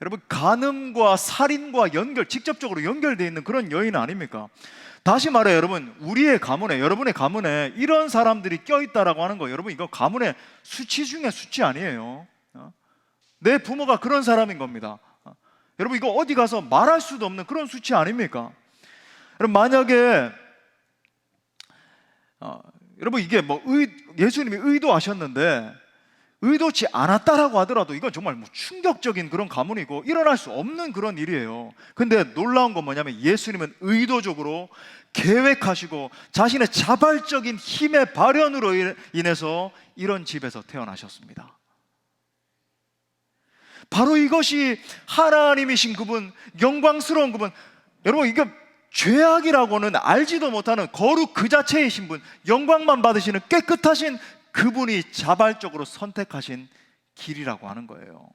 A: 여러분 간음과 살인과 직접적으로 연결되어 있는 그런 여인 아닙니까? 다시 말해 여러분, 우리의 가문에, 여러분의 가문에 이런 사람들이 껴있다라고 하는 거, 여러분 이거 가문의 수치 중에 수치 아니에요. 내 부모가 그런 사람인 겁니다. 여러분 이거 어디 가서 말할 수도 없는 그런 수치 아닙니까? 여러분 만약에 여러분 이게 뭐 예수님이 의도하셨는데 의도치 않았다라고 하더라도 이건 정말 뭐 충격적인 그런 가문이고 일어날 수 없는 그런 일이에요. 근데 놀라운 건 뭐냐면 예수님은 의도적으로 계획하시고 자신의 자발적인 힘의 발현으로 인해서 이런 집에서 태어나셨습니다. 바로 이것이 하나님이신 그분, 영광스러운 그분, 여러분 이게 죄악이라고는 알지도 못하는 거룩 그 자체이신 분, 영광만 받으시는 깨끗하신 그분이 자발적으로 선택하신 길이라고 하는 거예요.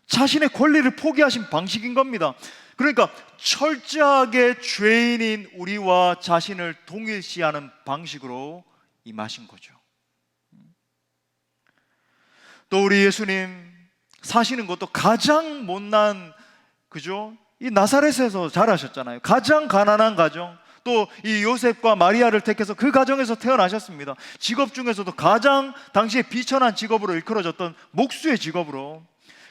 A: 자신의 권리를 포기하신 방식인 겁니다. 그러니까 철저하게 죄인인 우리와 자신을 동일시하는 방식으로 임하신 거죠. 또 우리 예수님 사시는 것도 가장 못난, 그죠? 이 나사렛에서 자라셨잖아요. 가장 가난한 가정, 또 이 요셉과 마리아를 택해서 그 가정에서 태어나셨습니다. 직업 중에서도 가장 당시에 비천한 직업으로 일컬어졌던 목수의 직업으로,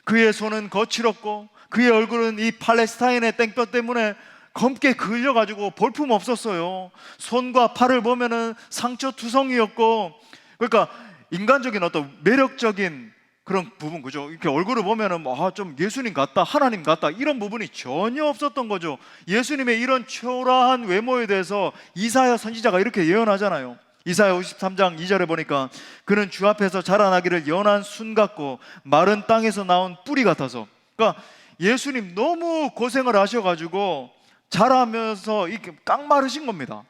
A: 그의 손은 거칠었고 그의 얼굴은 이 팔레스타인의 땡볕 때문에 검게 그을려가지고 볼품 없었어요. 손과 팔을 보면은 상처투성이었고, 그러니까 인간적인 어떤 매력적인 그런 부분, 그죠? 이렇게 얼굴을 보면은 좀 예수님 같다, 하나님 같다, 이런 부분이 전혀 없었던 거죠. 예수님의 이런 초라한 외모에 대해서 이사야 선지자가 이렇게 예언하잖아요. 이사야 53장 2절에 보니까 그는 주 앞에서 자라나기를 연한 순 같고 마른 땅에서 나온 뿌리 같아서, 그러니까 예수님 너무 고생을 하셔가지고 자라면서 이렇게 깡마르신 겁니다.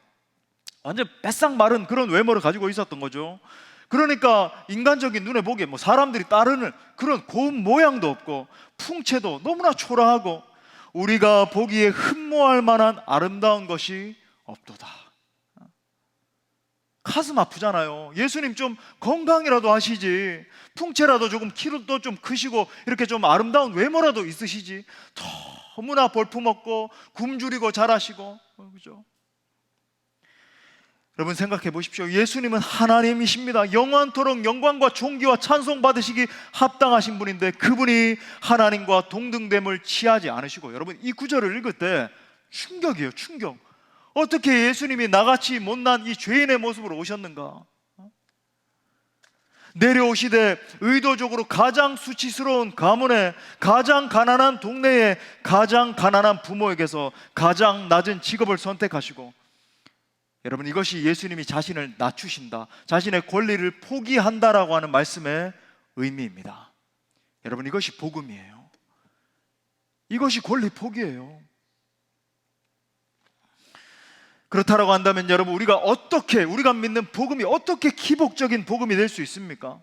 A: 완전 뺏싹 마른 그런 외모를 가지고 있었던 거죠. 그러니까 인간적인 눈에 보기에 뭐 사람들이 따르는 그런 고운 모양도 없고 풍채도 너무나 초라하고 우리가 보기에 흠모할 만한 아름다운 것이 없도다. 가슴 아프잖아요. 예수님 좀 건강이라도 하시지, 풍채라도 조금 키로도 좀 크시고 이렇게 좀 아름다운 외모라도 있으시지, 너무나 볼품없고 굶주리고 자라시고, 그죠? 여러분 생각해 보십시오. 예수님은 하나님이십니다. 영원토록 영광과 존귀와 찬송 받으시기 합당하신 분인데 그분이 하나님과 동등됨을 취하지 않으시고, 여러분 이 구절을 읽을 때 충격이에요. 충격. 어떻게 예수님이 나같이 못난 이 죄인의 모습으로 오셨는가? 내려오시되 의도적으로 가장 수치스러운 가문에, 가장 가난한 동네에, 가장 가난한 부모에게서 가장 낮은 직업을 선택하시고, 여러분 이것이 예수님이 자신을 낮추신다, 자신의 권리를 포기한다라고 하는 말씀의 의미입니다. 여러분 이것이 복음이에요. 이것이 권리 포기예요. 그렇다라고 한다면 여러분 우리가 믿는 복음이 어떻게 기복적인 복음이 될 수 있습니까?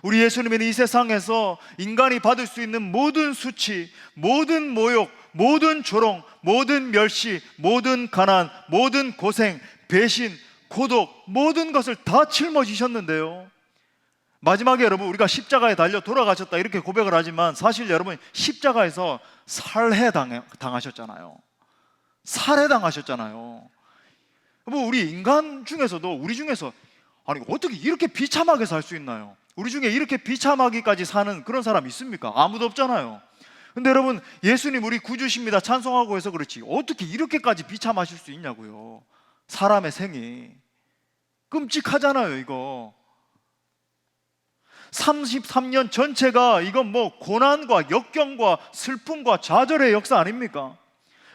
A: 우리 예수님은 이 세상에서 인간이 받을 수 있는 모든 수치, 모든 모욕, 모든 조롱, 모든 멸시, 모든 가난, 모든 고생, 배신, 고독, 모든 것을 다 짊어지셨는데요. 마지막에 여러분, 우리가 십자가에 달려 돌아가셨다 이렇게 고백을 하지만 사실 여러분, 십자가에서 당하셨잖아요. 살해당하셨잖아요. 뭐 우리 인간 중에서도, 우리 중에서 아니 어떻게 이렇게 비참하게 살 수 있나요? 우리 중에 이렇게 비참하기까지 사는 그런 사람 있습니까? 아무도 없잖아요. 근데 여러분, 예수님 우리 구주십니다 찬송하고 해서 그렇지 어떻게 이렇게까지 비참하실 수 있냐고요. 사람의 생이 끔찍하잖아요. 이거 33년 전체가 이건 뭐 고난과 역경과 슬픔과 좌절의 역사 아닙니까?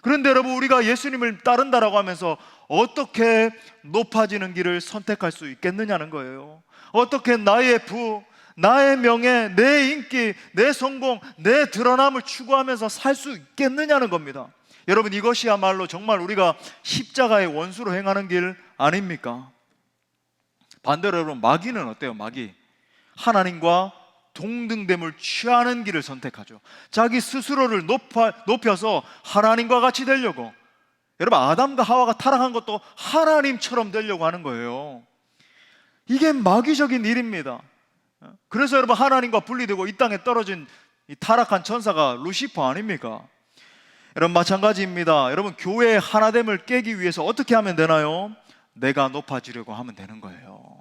A: 그런데 여러분, 우리가 예수님을 따른다라고 하면서 어떻게 높아지는 길을 선택할 수 있겠느냐는 거예요. 어떻게 나의 부, 나의 명예, 내 인기, 내 성공, 내 드러남을 추구하면서 살 수 있겠느냐는 겁니다. 여러분, 이것이야말로 정말 우리가 십자가의 원수로 행하는 길 아닙니까? 반대로 여러분, 마귀는 어때요? 마귀 하나님과 동등됨을 취하는 길을 선택하죠. 자기 스스로를 높여서 하나님과 같이 되려고. 여러분, 아담과 하와가 타락한 것도 하나님처럼 되려고 하는 거예요. 이게 마귀적인 일입니다. 그래서 여러분, 하나님과 분리되고 이 땅에 떨어진 이 타락한 천사가 루시퍼 아닙니까? 여러분, 마찬가지입니다. 여러분, 교회의 하나됨을 깨기 위해서 어떻게 하면 되나요? 내가 높아지려고 하면 되는 거예요.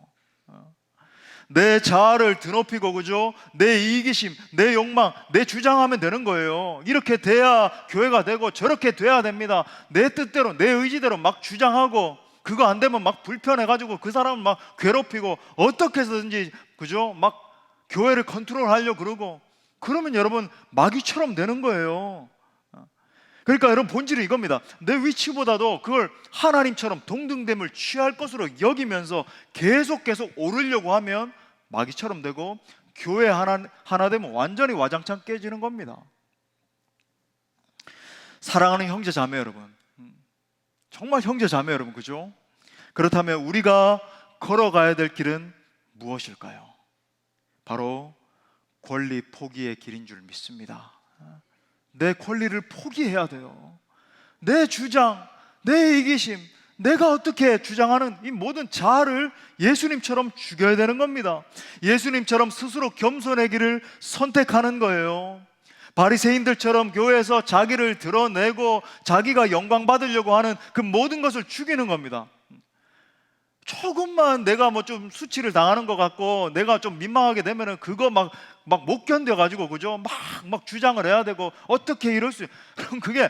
A: 내 자아를 드높이고, 그죠? 내 이기심, 내 욕망, 내 주장하면 되는 거예요. 이렇게 돼야 교회가 되고 저렇게 돼야 됩니다. 내 뜻대로, 내 의지대로 막 주장하고, 그거 안 되면 막 불편해가지고 그 사람을 막 괴롭히고 어떻게 해서든지, 그죠? 막 교회를 컨트롤하려고 그러고, 그러면 여러분 마귀처럼 되는 거예요. 그러니까 여러분, 본질은 이겁니다. 내 위치보다도 그걸 하나님처럼 동등됨을 취할 것으로 여기면서 계속 오르려고 하면 마귀처럼 되고, 교회 하나 되면 완전히 와장창 깨지는 겁니다. 사랑하는 형제 자매 여러분, 정말 형제 자매 여러분, 그죠? 그렇다면 우리가 걸어가야 될 길은 무엇일까요? 바로 권리 포기의 길인 줄 믿습니다. 내 권리를 포기해야 돼요. 내 주장, 내 이기심, 내가 어떻게 주장하는 이 모든 자아를 예수님처럼 죽여야 되는 겁니다. 예수님처럼 스스로 겸손해기를 선택하는 거예요. 바리새인들처럼 교회에서 자기를 드러내고 자기가 영광 받으려고 하는 그 모든 것을 죽이는 겁니다. 조금만 내가 뭐 좀 수치를 당하는 것 같고 내가 좀 민망하게 되면은 그거 막 못 견뎌가지고, 그죠? 막 주장을 해야 되고, 어떻게 이럴 수, 그럼 그게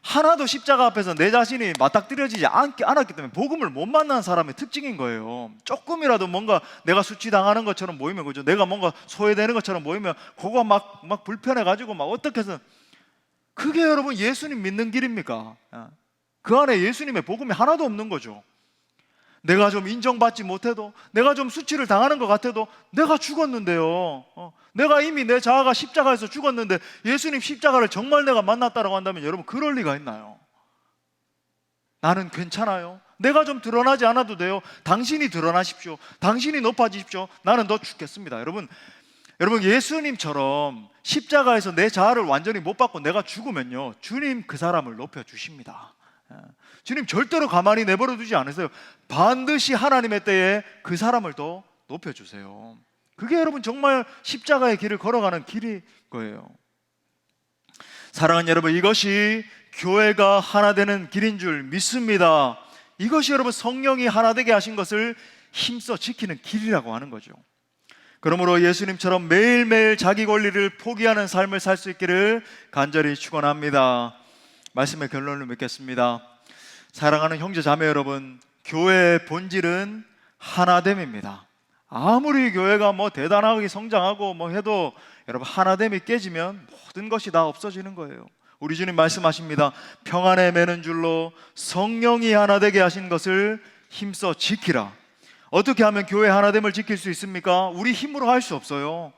A: 하나도 십자가 앞에서 내 자신이 맞닥뜨려지지 않았기 때문에 복음을 못 만난 사람의 특징인 거예요. 조금이라도 뭔가 내가 수치당하는 것처럼 보이면, 그죠? 내가 뭔가 소외되는 것처럼 보이면 그거 막 불편해가지고 막 어떻게 해서, 그게 여러분 예수님 믿는 길입니까? 그 안에 예수님의 복음이 하나도 없는 거죠. 내가 좀 인정받지 못해도, 내가 좀 수치를 당하는 것 같아도 내가 죽었는데요. 내가 이미 내 자아가 십자가에서 죽었는데 예수님 십자가를 정말 내가 만났다고 한다면 여러분, 그럴 리가 있나요? 나는 괜찮아요. 내가 좀 드러나지 않아도 돼요. 당신이 드러나십시오. 당신이 높아지십시오. 나는 더 죽겠습니다. 여러분, 예수님처럼 십자가에서 내 자아를 완전히 못 받고 내가 죽으면요, 주님 그 사람을 높여주십니다. 주님 절대로 가만히 내버려 두지 않으세요. 반드시 하나님의 때에 그 사람을 더 높여주세요. 그게 여러분 정말 십자가의 길을 걸어가는 길인 거예요. 사랑하는 여러분, 이것이 교회가 하나 되는 길인 줄 믿습니다. 이것이 여러분 성령이 하나 되게 하신 것을 힘써 지키는 길이라고 하는 거죠. 그러므로 예수님처럼 매일매일 자기 권리를 포기하는 삶을 살 수 있기를 간절히 축원합니다. 말씀의 결론을 맺겠습니다. 사랑하는 형제 자매 여러분, 교회의 본질은 하나됨입니다. 아무리 교회가 뭐 대단하게 성장하고 뭐 해도 여러분, 하나됨이 깨지면 모든 것이 다 없어지는 거예요. 우리 주님 말씀하십니다. 평안에 매는 줄로 성령이 하나 되게 하신 것을 힘써 지키라. 어떻게 하면 교회 하나됨을 지킬 수 있습니까? 우리 힘으로 할 수 없어요.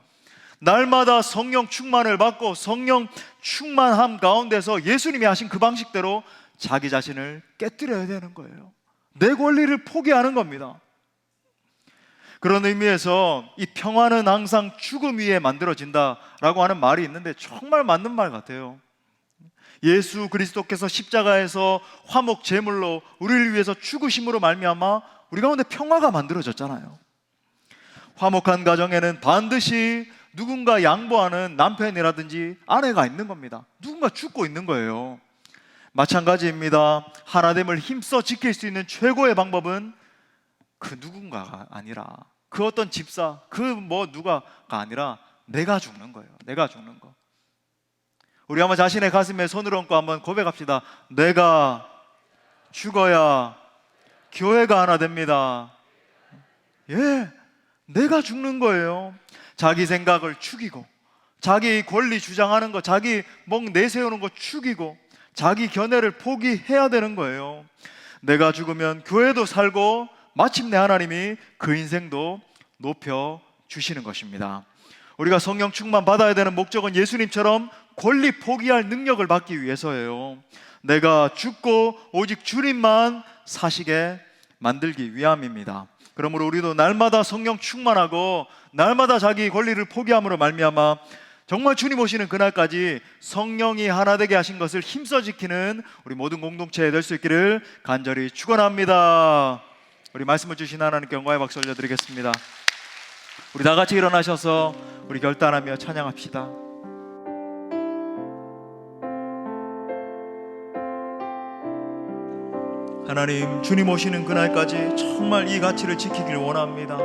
A: 날마다 성령 충만을 받고 성령 충만함 가운데서 예수님이 하신 그 방식대로 자기 자신을 깨뜨려야 되는 거예요. 내 권리를 포기하는 겁니다. 그런 의미에서 이 평화는 항상 죽음 위에 만들어진다라고 하는 말이 있는데 정말 맞는 말 같아요. 예수 그리스도께서 십자가에서 화목 제물로 우리를 위해서 죽으심으로 말미암아 우리 가운데 평화가 만들어졌잖아요. 화목한 가정에는 반드시 누군가 양보하는 남편이라든지 아내가 있는 겁니다. 누군가 죽고 있는 거예요. 마찬가지입니다. 하나됨을 힘써 지킬 수 있는 최고의 방법은 그 누군가가 아니라, 그 어떤 집사, 그 누가가 아니라 내가 죽는 거예요. 내가 죽는 거. 우리 한번 자신의 가슴에 손을 얹고 한번 고백합시다. 내가 죽어야 교회가 하나 됩니다. 내가 죽는 거예요. 자기 생각을 죽이고, 자기 권리 주장하는 거, 자기 목 내세우는 거 죽이고, 자기 견해를 포기해야 되는 거예요. 내가 죽으면 교회도 살고 마침내 하나님이 그 인생도 높여주시는 것입니다. 우리가 성령 충만 받아야 되는 목적은 예수님처럼 권리 포기할 능력을 받기 위해서예요. 내가 죽고 오직 주님만 사시게 만들기 위함입니다. 그러므로 우리도 날마다 성령 충만하고 날마다 자기 권리를 포기함으로 말미암아 정말 주님 오시는 그날까지 성령이 하나 되게 하신 것을 힘써 지키는 우리 모든 공동체 될 수 있기를 간절히 축원합니다. 우리 말씀을 주신 하나님께 영광의 박수 올려드리겠습니다. 우리 다 같이 일어나셔서 우리 결단하며 찬양합시다. 하나님, 주님 오시는 그날까지 정말 이 가치를 지키길 원합니다.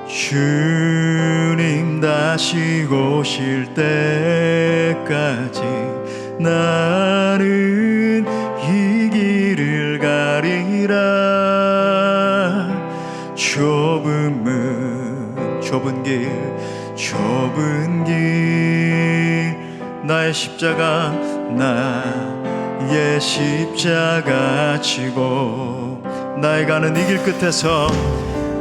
A: 주님 다시 오실 때까지 나는 이 길을 가리라. 좁은 문, 좁은 길, 나의 십자가, 나의 십자가 지고 나의 가는 이 길 끝에서,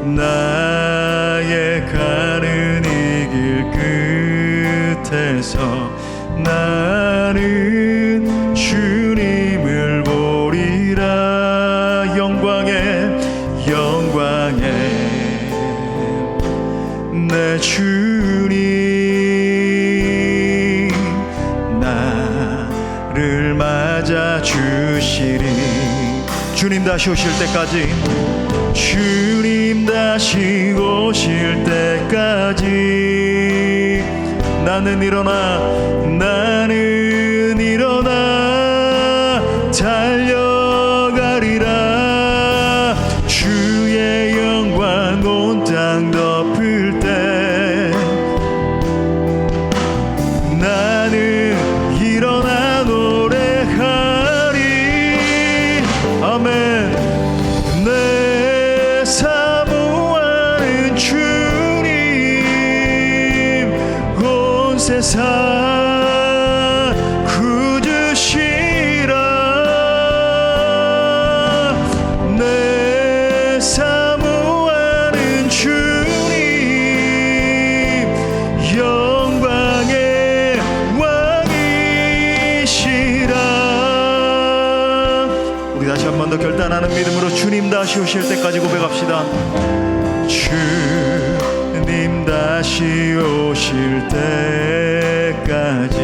A: 나의 가는 이 길 끝에서 나는 주님을 보리라. 영광에 내 주님 나를 맞아 주시리. 주님 다시 오실 때까지, 주님 다시 오실 때까지 나는 일어나 달려가리라. 주의 영광 온 땅 덮을 때 나는 일어나 노래하리. 아멘. 내 사모하는 주님 온 세상 결단하는 믿음으로 주님 다시 오실 때까지 고백합시다. 주님 다시 오실 때까지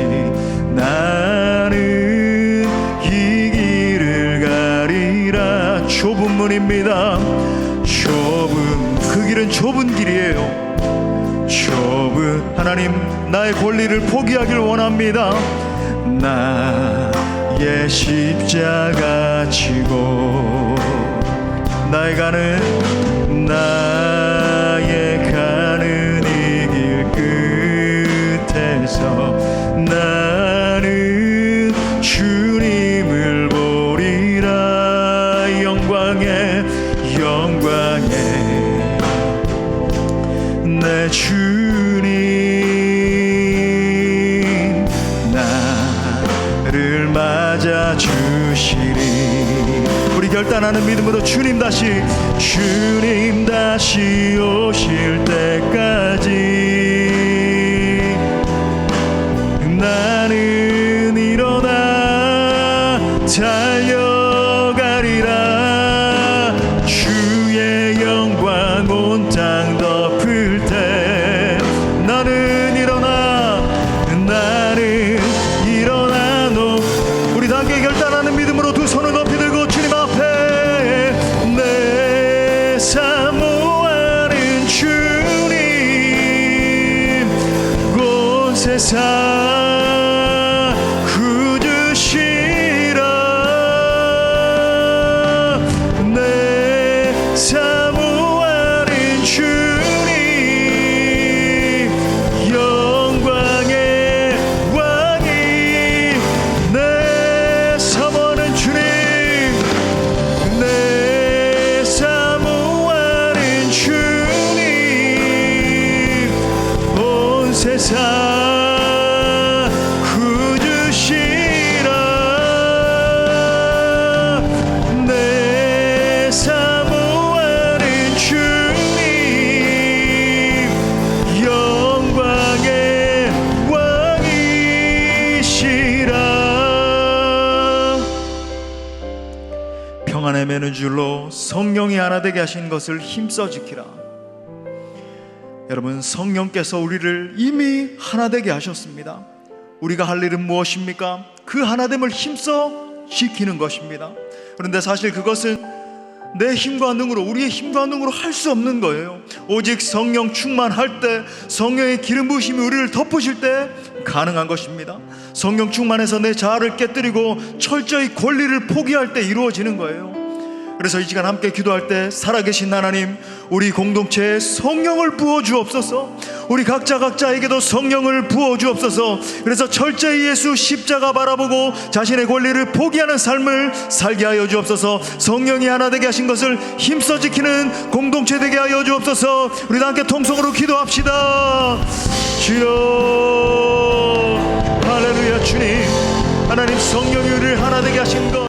A: 나는 이 길을 가리라. 좁은 문입니다. 그 길은 좁은 길이에요. 하나님, 나의 권리를 포기하길 원합니다. 나의 십자가 지고 나의 가는 이 길 끝에서 나는 주님을 보리라. 영광에 내 주님 나를 맞아 주시리. 우리 결단하는 믿음으로 주님 다시 오실 때까지 나는 일어나 달려가리라. 주의 영광 온 땅 덮을 때 나는 일어나 세상 굳으시라. 내 사모하는 주님, 영광의 왕이. 내 사모하는 주님, 내 사모하는 주님, 온 세상 평안에 매는 줄로 성령이 하나 되게 하신 것을 힘써 지키라. 여러분, 성령께서 우리를 이미 하나 되게 하셨습니다. 우리가 할 일은 무엇입니까? 그 하나됨을 힘써 지키는 것입니다. 그런데 사실 그것은 내 힘과 능으로, 우리의 힘과 능으로 할 수 없는 거예요. 오직 성령 충만할 때, 성령의 기름 부으심이 우리를 덮으실 때 가능한 것입니다. 성령 충만해서 내 자아를 깨뜨리고 철저히 권리를 포기할 때 이루어지는 거예요. 그래서 이 시간 함께 기도할 때, 살아계신 하나님, 우리 공동체에 성령을 부어 주옵소서. 우리 각자에게도 성령을 부어 주옵소서. 그래서 철저히 예수 십자가 바라보고 자신의 권리를 포기하는 삶을 살게 하여 주옵소서. 성령이 하나 되게 하신 것을 힘써 지키는 공동체 되게 하여 주옵소서. 우리 다 함께 통성으로 기도합시다. 주여, 할렐루야. 주님, 하나님, 성령이 우리를 하나 되게 하신 것